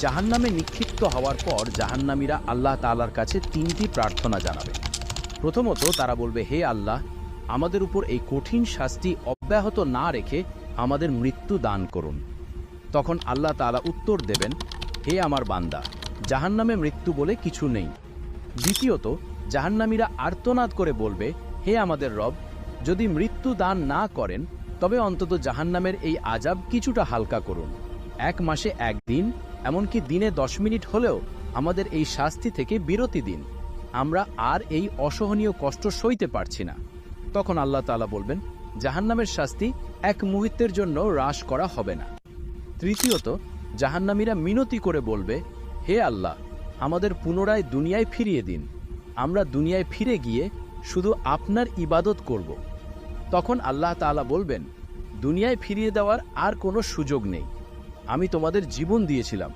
জাহান্নামে নিক্ষিপ্ত হওয়ার পর জাহান্নামীরা আল্লাহ তাআলার কাছে তিনটি প্রার্থনা জানাবে। প্রথমত তারা বলবে, হে আল্লাহ, আমাদের উপর এই কঠিন শাস্তি অব্যাহত না রেখে আমাদের মৃত্যু দান করুন। তখন আল্লাহ তাআলা উত্তর দেবেন, হে আমার বান্দা, জাহান্নামে মৃত্যু বলে কিছু নেই। দ্বিতীয়ত জাহান্নামীরা আর্তনাদ করে বলবে, হে আমাদের রব, যদি মৃত্যু দান না করেন তবে অন্তত জাহান্নামের এই আযাব কিছুটা হালকা করুন। 1 মাসে 1 দিন, এমনকি দিনে 10 মিনিট হলেও আমাদের এই শাস্তি থেকে বিরতি দিন। আমরা আর এই অসহনীয় কষ্ট সইতে পারছি না। তখন আল্লাহ তাআলা বলবেন, জাহান্নামের শাস্তি 1 মুহূর্তের জন্য হ্রাস করা হবে না। তৃতীয়ত জাহান্নামীরা মিনতি করে বলবে, হে আল্লাহ, আমাদের পুনরায় দুনিয়ায় ফিরিয়ে দিন। আমরা দুনিয়ায় ফিরে গিয়ে শুধু আপনার ইবাদত করব। তখন আল্লাহ তাআলা বলবেন, দুনিয়ায় ফিরিয়ে দেওয়ার আর কোনো সুযোগ নেই। আমি তোমাদের জীবন দিয়েছিলাম,